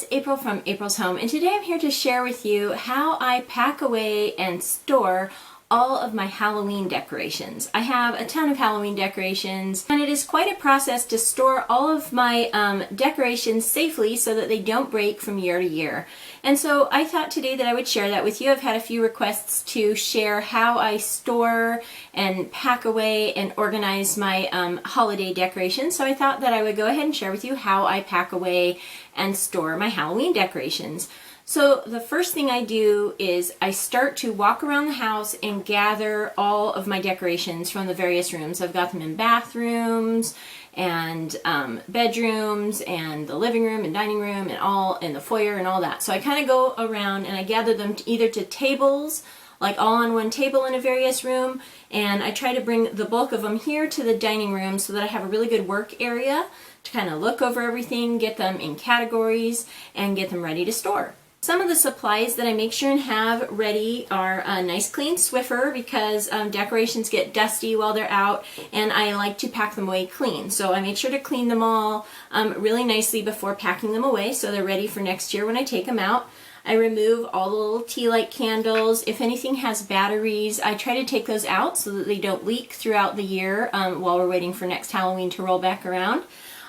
it's April from April's Home, and today I'm here to share with you how I pack away and store all of my Halloween decorations. I have a ton of Halloween decorations, and it is quite a process to store all of my decorations safely so that they don't break from year to year. And so I thought today that I would share that with you. I've had a few requests to share how I store and pack away and organize my holiday decorations, so I thought that I would go ahead and share with you how I pack away and store my Halloween decorations. So the first thing I do is I start to walk around the house and gather all of my decorations from the various rooms. I've got them in bathrooms and bedrooms and the living room and dining room and all in the foyer and all that. So I kind of go around and I gather them either to tables, like all on one table in a various room, and I try to bring the bulk of them here to the dining room so that I have a really good work area to kind of look over everything, get them in categories, and get them ready to store. Some of the supplies that I make sure and have ready are a nice clean Swiffer, because decorations get dusty while they're out and I like to pack them away clean. So I make sure to clean them all really nicely before packing them away so they're ready for next year when I take them out. I remove all the little tea light candles. If anything has batteries, I try to take those out so that they don't leak throughout the year while we're waiting for next Halloween to roll back around.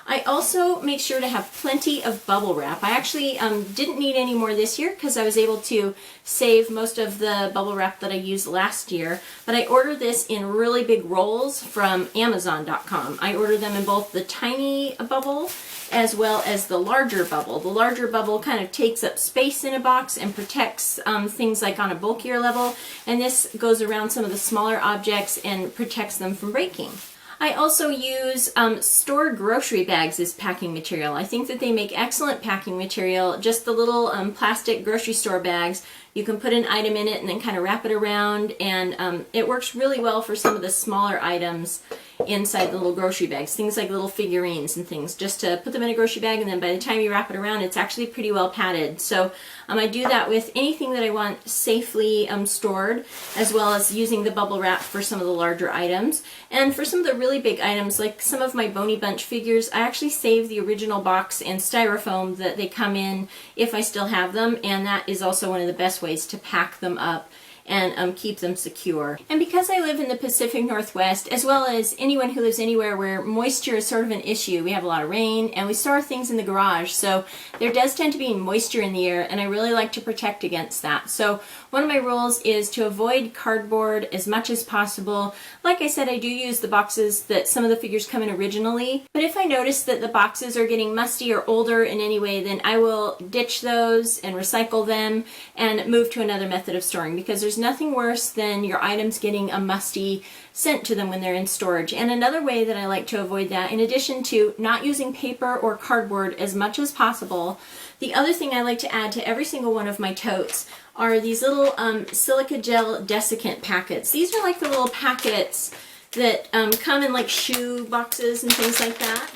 I also make sure to have plenty of bubble wrap. I actually didn't need any more this year because I was able to save most of the bubble wrap that I used last year, but I ordered this in really big rolls from Amazon.com. I ordered them in both the tiny bubble as well as the larger bubble. The larger bubble kind of takes up space in a box and protects things like on a bulkier level, and this goes around some of the smaller objects and protects them from breaking. I also use stored grocery bags as packing material. I think that they make excellent packing material. Just the little plastic grocery store bags. You can put an item in it and then kind of wrap it around, and it works really well for some of the smaller items inside the little grocery bags. Things like little figurines and things. Just to put them in a grocery bag, and then by the time you wrap it around, it's actually pretty well padded. So I do that with anything that I want safely stored, as well as using the bubble wrap for some of the larger items. And for some of the really big items, like some of my Boney Bunch figures, I actually save the original box and styrofoam that they come in if I still have them, and that is also one of the best ways to pack them up and keep them secure. And because I live in the Pacific Northwest, as well as anyone who lives anywhere where moisture is sort of an issue, we have a lot of rain and we store things in the garage, so there does tend to be moisture in the air, and I really like to protect against that. So one of my rules is to avoid cardboard as much as possible. Like I said, I do use the boxes that some of the figures come in originally, but if I notice that the boxes are getting musty or older in any way, then I will ditch those and recycle them and move to another method of storing, because there's nothing worse than your items getting a musty scent to them when they're in storage. And another way that I like to avoid that, in addition to not using paper or cardboard as much as possible, the other thing I like to add to every single one of my totes are these little silica gel desiccant packets. These are like the little packets that come in like shoe boxes and things like that.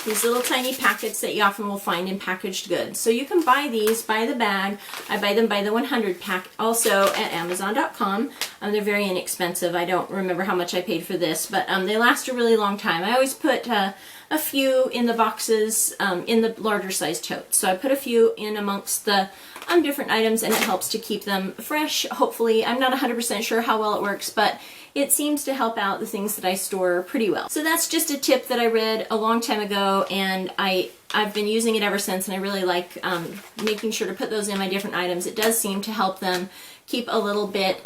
These little tiny packets that you often will find in packaged goods. So you can buy these by the bag. I buy them by the 100 pack also at Amazon.com. They're very inexpensive. I don't remember how much I paid for this, but they last a really long time. I always put a few in the boxes in the larger size totes. So I put a few in amongst the different items, and it helps to keep them fresh, hopefully. I'm not 100% sure how well it works, but it seems to help out the things that I store pretty well. So that's just a tip that I read a long time ago, and I've been using it ever since, and I really like making sure to put those in my different items. It does seem to help them keep a little bit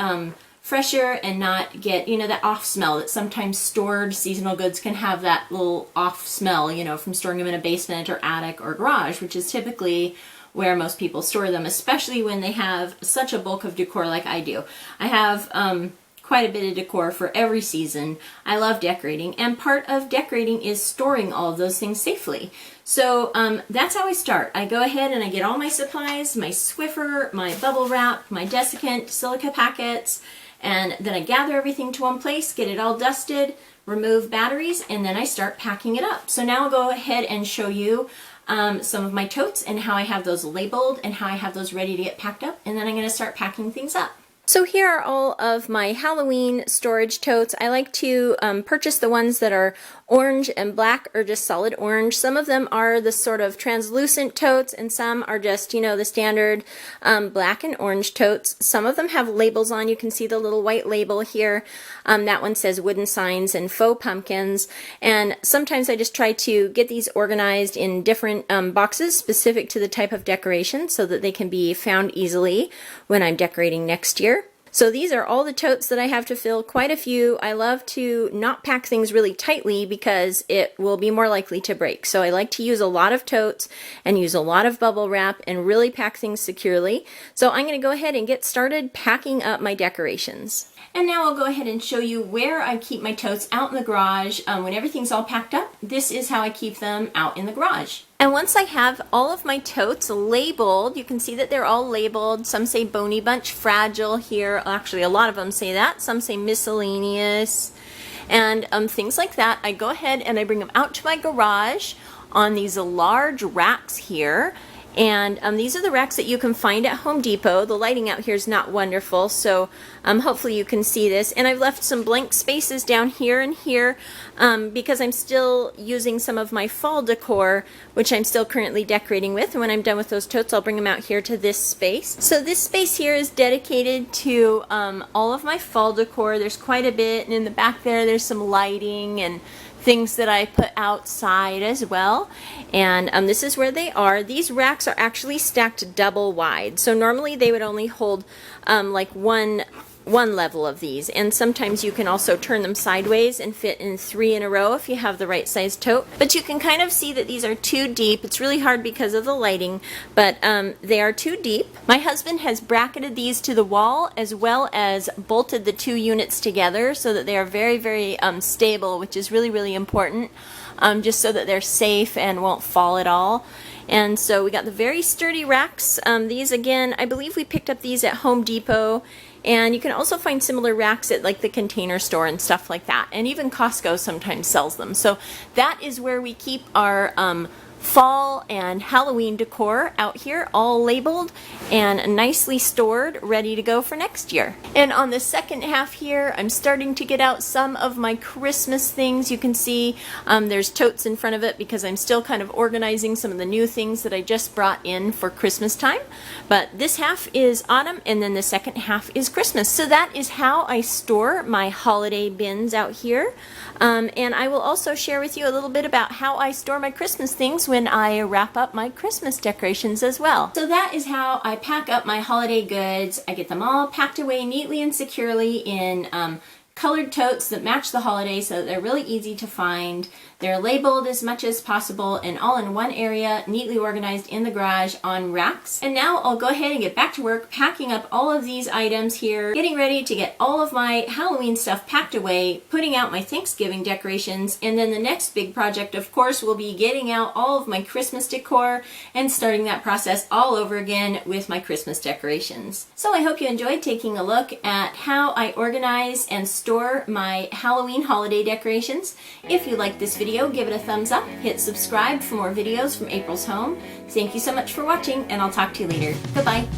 fresher and not get, that off smell that sometimes stored seasonal goods can have, that little off smell, from storing them in a basement or attic or garage, which is typically where most people store them, especially when they have such a bulk of decor like I do. I have quite a bit of decor for every season. I love decorating, and part of decorating is storing all of those things safely. So that's how I start. I go ahead and I get all my supplies, my Swiffer, my bubble wrap, my desiccant silica packets, and then I gather everything to one place, get it all dusted, remove batteries, and then I start packing it up. So now I'll go ahead and show you some of my totes and how I have those labeled and how I have those ready to get packed up, and then I'm going to start packing things up. So here are all of my Halloween storage totes. I like to purchase the ones that are orange and black or just solid orange. Some of them are the sort of translucent totes and some are just, you know, the standard black and orange totes. Some of them have labels on. You can see the little white label here. That one says wooden signs and faux pumpkins. And sometimes I just try to get these organized in different boxes specific to the type of decoration so that they can be found easily when I'm decorating next year. So these are all the totes that I have to fill, quite a few. I love to not pack things really tightly because it will be more likely to break. So I like to use a lot of totes and use a lot of bubble wrap and really pack things securely. So I'm going to go ahead and get started packing up my decorations. And now I'll go ahead and show you where I keep my totes out in the garage. When everything's all packed up, this is how I keep them out in the garage. And once I have all of my totes labeled, you can see that they're all labeled. Some say Bony Bunch Fragile here. Actually, a lot of them say that. Some say Miscellaneous. And things like that. I go ahead and I bring them out to my garage on these large racks here. And these are the racks that you can find at Home Depot. The lighting out here is not wonderful, so hopefully you can see this. And I've left some blank spaces down here and here because I'm still using some of my fall decor, which I'm still currently decorating with. And when I'm done with those totes, I'll bring them out here to this space. So this space here is dedicated to all of my fall decor. There's quite a bit, and in the back there's some lighting and things that I put outside as well. And this is where they are. These racks are actually stacked double wide. So normally they would only hold like one level of these, and sometimes you can also turn them sideways and fit in 3 in a row if you have the right size tote. But you can kind of see that these are too deep. It's really hard because of the lighting, but they are too deep. My husband has bracketed these to the wall as well as bolted the 2 units together so that they are very, very stable, which is really, really important, just so that they're safe and won't fall at all. And so we got the very sturdy racks. These, again, I believe we picked up these at Home Depot. And you can also find similar racks at like the Container Store and stuff like that. And even Costco sometimes sells them. So that is where we keep our fall and Halloween decor out here, all labeled and nicely stored, ready to go for next year. And on the second half here, I'm starting to get out some of my Christmas things. You can see there's totes in front of it because I'm still kind of organizing some of the new things that I just brought in for Christmas time. But this half is autumn and then the second half is Christmas. So that is how I store my holiday bins out here. And I will also share with you a little bit about how I store my Christmas things when I wrap up my Christmas decorations as well. So that is how I pack up my holiday goods. I get them all packed away neatly and securely in colored totes that match the holiday so that they're really easy to find. They're labeled as much as possible and all in one area, neatly organized in the garage on racks. And now I'll go ahead and get back to work packing up all of these items here, getting ready to get all of my Halloween stuff packed away, putting out my Thanksgiving decorations, and then the next big project, of course, will be getting out all of my Christmas decor and starting that process all over again with my Christmas decorations. So I hope you enjoyed taking a look at how I organize and store my Halloween holiday decorations. If you like this video, give it a thumbs up, hit subscribe for more videos from April's Home. Thank you so much for watching, and I'll talk to you later. Goodbye.